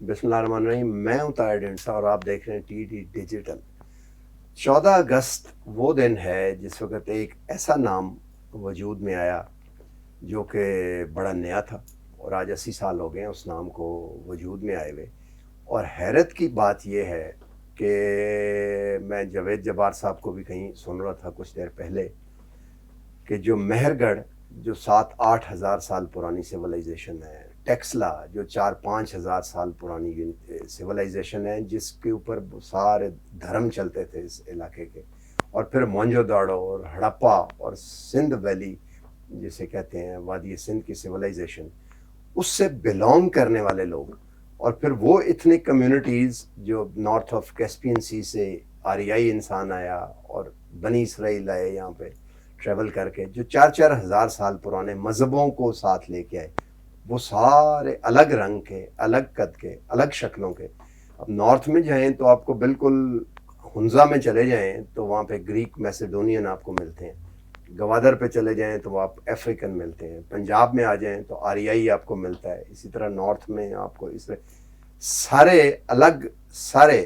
بسم اللہ الرحمن الرحیم. میں ہوں طاہر ڈینسا اور آپ دیکھ رہے ہیں ٹی ڈی ڈیجیٹل. 14 اگست وہ دن ہے جس وقت ایک ایسا نام وجود میں آیا جو کہ بڑا نیا تھا، اور آج 80 سال ہو گئے ہیں اس نام کو وجود میں آئے ہوئے. اور حیرت کی بات یہ ہے کہ میں جاوید جبار صاحب کو بھی کہیں سن رہا تھا کچھ دیر پہلے کہ جو مہر گڑھ جو 7-8 ہزار سال پرانی سویلائزیشن ہے، ٹیکسلا جو 4-5 ہزار سال پرانی سویلائزیشن ہے جس کے اوپر سارے دھرم چلتے تھے اس علاقے کے، اور پھر مونجو داڑو اور ہڑپا اور سندھ ویلی جسے کہتے ہیں وادی سندھ کی سویلائزیشن، اس سے بلونگ کرنے والے لوگ، اور پھر وہ اتنی کمیونٹیز جو نارتھ آف کیسپین سی سے آریائی انسان آیا اور بنی اسرائیل آئے یہاں پہ ٹریول کر کے، جو 4-4 ہزار سال پرانے مذہبوں کو ساتھ لے کے آئے. وہ سارے الگ رنگ کے، الگ قد کے، الگ شکلوں کے. اب نارتھ میں جائیں تو آپ کو بالکل ہنزا میں چلے جائیں تو وہاں پہ گریک میسیڈونین آپ کو ملتے ہیں، گوادر پہ چلے جائیں تو آپ افریقن ملتے ہیں، پنجاب میں آ جائیں تو آریائی آپ کو ملتا ہے، اسی طرح نارتھ میں آپ کو اس طرح سارے الگ، سارے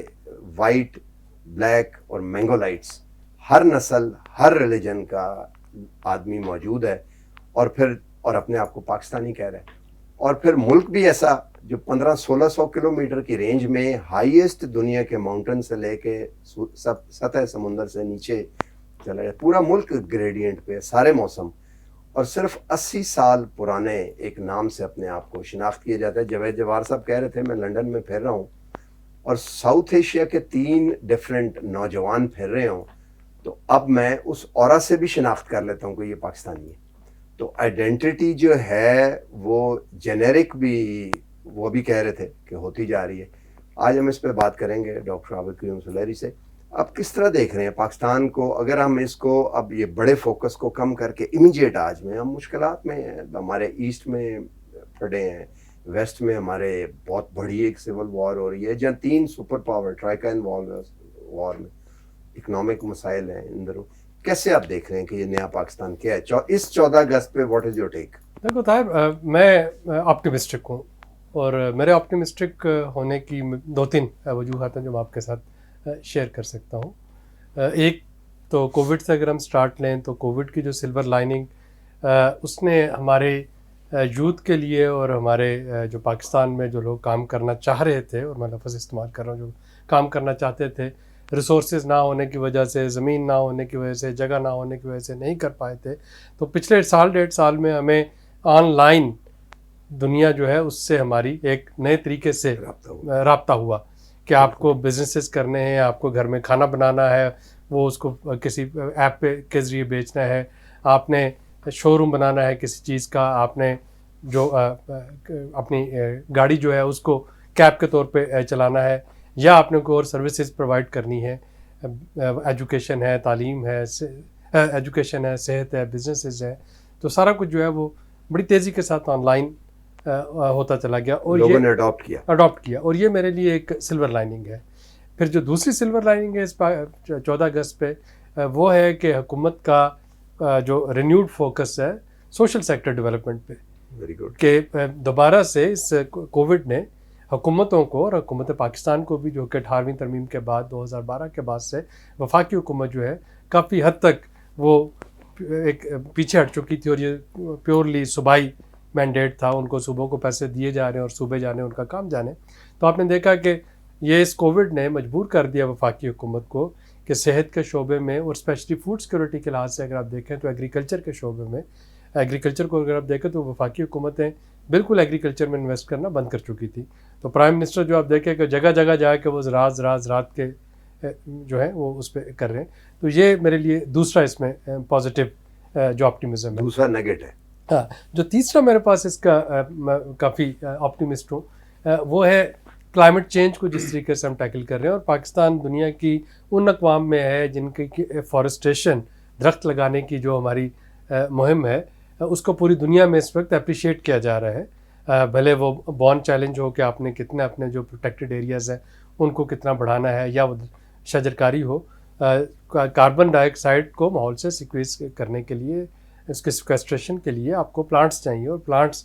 وائٹ، بلیک اور مینگولائٹس، ہر نسل، ہر ریلیجن کا آدمی موجود ہے. اور اپنے آپ کو پاکستانی کہہ رہے ہیں. اور پھر ملک بھی ایسا جو 1500-1600 کلومیٹر کی رینج میں ہائیسٹ دنیا کے ماؤنٹن سے لے کے سطح سمندر سے نیچے چلا جائے، پورا ملک گریڈینٹ پہ، سارے موسم. اور صرف 80 سال پرانے ایک نام سے اپنے آپ کو شناخت کیا جاتا ہے. جاوید جبار صاحب کہہ رہے تھے میں لنڈن میں پھر رہا ہوں اور ساؤتھ ایشیا کے 3 ڈفرینٹ نوجوان پھر رہے ہوں، تو اب میں اس اورا سے بھی شناخت کر لیتا ہوں کہ یہ پاکستانی ہے. تو آئیڈینٹی جو ہے وہ جینیرک بھی، وہ بھی کہہ رہے تھے کہ ہوتی جا رہی ہے. آج ہم اس پہ بات کریں گے ڈاکٹر عابد کریم سلیری سے. آپ کس طرح دیکھ رہے ہیں پاکستان کو، اگر ہم اس کو اب یہ بڑے فوکس کو کم کر کے امیجیٹ آج میں ہم مشکلات میں ہیں، ہمارے ایسٹ میں پڑے ہیں، ویسٹ میں ہمارے بہت بڑی ایک سول وار ہو رہی ہے جہاں 3 سپر پاور ٹرائیکا انوالو وار میں، اکنامک مسائل ہیں اندر. کیسے آپ دیکھ رہے ہیں کہ یہ نیا پاکستان کیا ہے اس 14 اگست پہ؟ What is your take? دیکھو طاہر، میں آپٹیمسٹک ہوں، اور میرے آپٹیمسٹک ہونے کی 2-3 وجوہات ہیں جو میں آپ کے ساتھ شیئر کر سکتا ہوں. ایک تو کووڈ سے اگر ہم سٹارٹ لیں تو کووڈ کی جو سلور لائننگ اس نے ہمارے یوتھ کے لیے اور ہمارے جو پاکستان میں جو لوگ کام کرنا چاہ رہے تھے، اور میں لفظ استعمال کر رہا ہوں، جو کام کرنا چاہتے تھے، ریسورسز نہ ہونے کی وجہ سے، زمین نہ ہونے کی وجہ سے، جگہ نہ ہونے کی وجہ سے نہیں کر پائے تھے، تو پچھلے 1.5 سال میں ہمیں آن لائن دنیا جو ہے اس سے ہماری ایک نئے طریقے سے رابطہ ہوا کہ آپ کو بزنسز کرنے ہیں، آپ کو گھر میں کھانا بنانا ہے، وہ اس کو کسی ایپ پہ کے ذریعے بیچنا ہے، آپ نے شو روم بنانا ہے کسی چیز کا، آپ نے جو اپنی گاڑی جو ہے اس کو کیب کے طور پہ چلانا ہے، یا آپ نے کوئی اور سروسز پرووائڈ کرنی ہے، ایجوکیشن ہے، تعلیم ہے، ایجوکیشن ہے، صحت ہے، بزنسز ہے، تو سارا کچھ جو ہے وہ بڑی تیزی کے ساتھ آن لائن ہوتا چلا گیا، اور لوگوں نے یہ اڈاپٹ کیا، اور یہ میرے لیے ایک سلور لائننگ ہے. پھر جو دوسری سلور لائننگ ہے اس 14 اگست پہ، وہ ہے کہ حکومت کا جو رینیوڈ فوکس ہے سوشل سیکٹر ڈیولپمنٹ پہ. Very good. کہ دوبارہ سے اس کووڈ نے حکومتوں کو، اور حکومت پاکستان کو بھی، جو کہ 18ویں ترمیم کے بعد 2012 کے بعد سے وفاقی حکومت جو ہے کافی حد تک وہ ایک پیچھے ہٹ چکی تھی، اور یہ پیورلی صوبائی مینڈیٹ تھا، ان کو صوبوں کو پیسے دیے جا رہے ہیں اور صوبے جانے ان کا کام جانے. تو آپ نے دیکھا کہ یہ اس کووڈ نے مجبور کر دیا وفاقی حکومت کو کہ صحت کے شعبے میں، اور اسپیشلی فوڈ سیکورٹی کے لحاظ سے اگر آپ دیکھیں تو ایگریکلچر کے شعبے میں، ایگریکلچر کو اگر آپ دیکھیں تو وفاقی حکومتیں بالکل ایگریکلچر میں انویسٹ کرنا بند کر چکی تھی. تو پرائم منسٹر جو آپ دیکھیں کہ جگہ جگہ جا کے وہ رات کے جو ہے وہ اس پہ کر رہے ہیں. تو یہ میرے لیے دوسرا اس میں پازیٹیو جو آپٹیمزم ہے. دوسرا نگیٹ ہے. ہاں، جو تیسرا میرے پاس اس کا کافی آپٹیمسٹ ہوں، وہ ہے کلائمیٹ چینج کو جس طریقے سے ہم ٹیکل کر رہے ہیں. اور پاکستان دنیا کی ان اقوام میں ہے جن کی فارسٹریشن، درخت لگانے کی جو ہماری مہم ہے، اس کو پوری دنیا میں اس وقت اپریشیٹ کیا جا رہا ہے. بھلے وہ بورن چیلنج ہو کہ آپ نے کتنا اپنے جو پروٹیکٹڈ ایریاز ہیں ان کو کتنا بڑھانا ہے، یا وہ شجرکاری ہو. کاربن ڈائی آکسائڈ کو ماحول سے سیکویس کرنے کے لیے، اس کے سیکویسٹریشن کے لیے آپ کو پلانٹس چاہیے، اور پلانٹس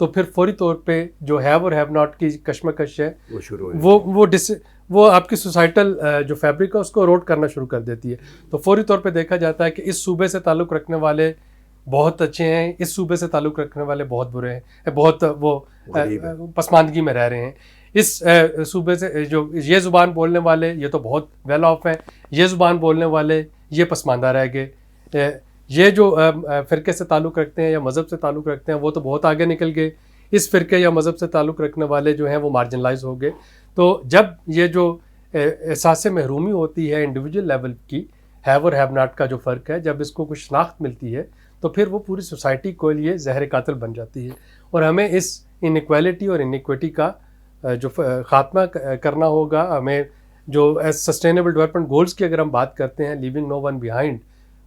تو پھر فوری طور پہ جو ہیو اور ہیو ناٹ کی کشمکش ہے وہ شروع ہو وہ آپ کی سوسائٹل جو فیبرک ہے اس کو روٹ کرنا شروع کر دیتی ہے. تو فوری طور پہ دیکھا جاتا ہے کہ اس صوبے سے تعلق رکھنے والے بہت اچھے ہیں, اس صوبے سے تعلق رکھنے والے بہت برے ہیں, بہت وہ پسماندگی میں رہ رہے ہیں. اس صوبے سے جو یہ زبان بولنے والے یہ تو بہت ویل آف ہیں, یہ زبان بولنے والے یہ پسماندہ رہ گئے, یہ جو فرقے سے تعلق رکھتے ہیں یا مذہب سے تعلق رکھتے ہیں وہ تو بہت آگے نکل گئے, اس فرقے یا مذہب سے تعلق رکھنے والے جو ہیں وہ مارجنلائز ہو گئے. تو جب یہ جو احساس محرومی ہوتی ہے انڈیویجول لیول کی, ہیو اور ہیو ناٹ کا جو فرق ہے, جب اس کو کچھ شناخت ملتی ہے تو پھر وہ پوری سوسائٹی کے لیے زہر قاتل بن جاتی ہے. اور ہمیں اس انیکویلٹی اور انیکویٹی کا جو خاتمہ کرنا ہوگا. ہمیں جو سسٹینیبل ڈیولپمنٹ گولز کی اگر ہم بات کرتے ہیں, لیونگ نو ون بیہائنڈ,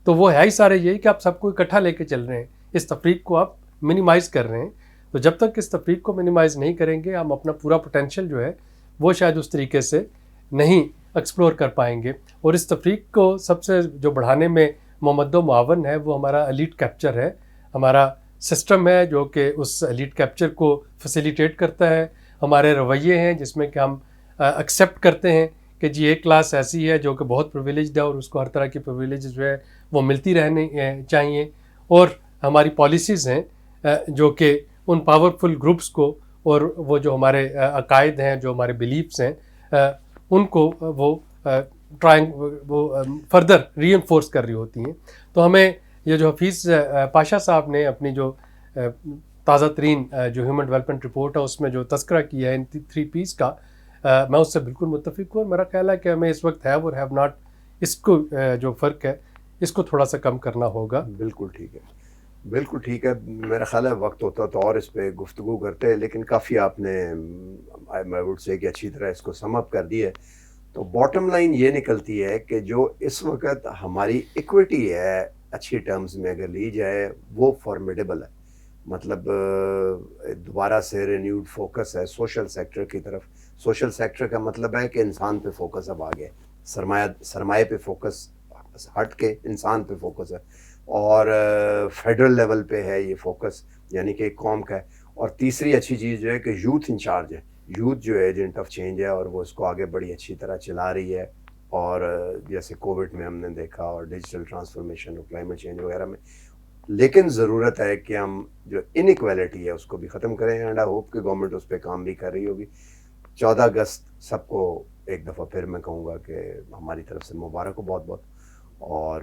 تو وہ ہے ہی سارے یہی کہ آپ سب کو اکٹھا لے کے چل رہے ہیں, اس تفریق کو آپ منیمائز کر رہے ہیں. تو جب تک اس تفریق کو منیمائز نہیں کریں گے ہم اپنا پورا پوٹینشیل جو ہے وہ شاید اس طریقے سے نہیں ایکسپلور کر پائیں گے. اور اس تفریق کو سب سے جو بڑھانے میں ممد و معاون ہے وہ ہمارا ایلیٹ کیپچر ہے, ہمارا سسٹم ہے جو کہ اس ایلیٹ کیپچر کو فیسیلیٹیٹ کرتا ہے. ہمارے رویے ہیں جس میں کہ ہم ایکسیپٹ کرتے ہیں کہ جی ایک کلاس ایسی ہے جو کہ بہت پرویلیجڈ ہے اور اس کو ہر طرح کی پرویلیج جو ہے وہ ملتی رہنی چاہیے. اور ہماری پالیسیز ہیں جو کہ ان پاورفل گروپس کو اور وہ جو ہمارے عقائد ہیں, جو ہمارے بلیفس ہیں, ان کو وہ فردر ری انفورس کر رہی ہوتی ہیں. تو ہمیں یہ جو حفیظ پاشا صاحب نے اپنی جو تازہ ترین جو ہیومن ڈیولپمنٹ رپورٹ ہے اس میں جو تذکرہ کیا ہے ان 3 P's کا, میں اس سے بالکل متفق ہوں. میرا خیال ہے کہ ہمیں اس وقت ہیو اور ہیو ناٹ اس کو جو فرق ہے اس کو تھوڑا سا کم کرنا ہوگا. بالکل ٹھیک ہے, بالکل ٹھیک ہے. میرا خیال ہے وقت ہوتا تو اور اس پہ گفتگو کرتے ہیں, لیکن کافی آپ نے میں وڈ سے کہ اچھی طرح اس کو سم اپ کر دی ہے. تو باٹم لائن یہ نکلتی ہے کہ جو اس وقت ہماری ایکویٹی ہے اچھی ٹرمز میں اگر لی جائے وہ فارمیڈیبل ہے. مطلب دوبارہ سے رینیوڈ فوکس ہے سوشل سیکٹر کی طرف. سوشل سیکٹر کا مطلب ہے کہ انسان پہ فوکس اب آ گیا, سرمایہ پہ فوکس ہٹ کے انسان پہ فوکس ہے, اور فیڈرل لیول پہ ہے یہ فوکس, یعنی کہ ایک قوم کا ہے. اور تیسری اچھی چیز جو ہے کہ یوتھ انچارج ہے, یوتھ جو ہے ایجنٹ آف چینج ہے اور وہ اس کو آگے بڑی اچھی طرح چلا رہی ہے. اور جیسے کووڈ میں ہم نے دیکھا اور ڈیجیٹل ٹرانسفارمیشن اور کلائمیٹ چینج وغیرہ میں. لیکن ضرورت ہے کہ ہم جو انیکویلٹی ہے اس کو بھی ختم کریں, اینڈ آئی ہوپ کہ گورنمنٹ اس پہ کام بھی کر رہی ہوگی. 14 اگست سب کو ایک دفعہ پھر میں کہوں گا کہ ہماری طرف سے مبارک ہو بہت بہت. اور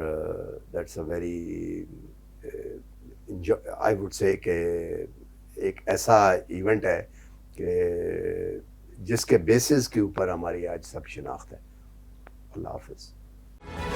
that's a very I would say کہ ایک ایسا ایونٹ ہے کہ جس کے بیسس کے اوپر ہماری آج سب شناخت ہے. اللہ حافظ.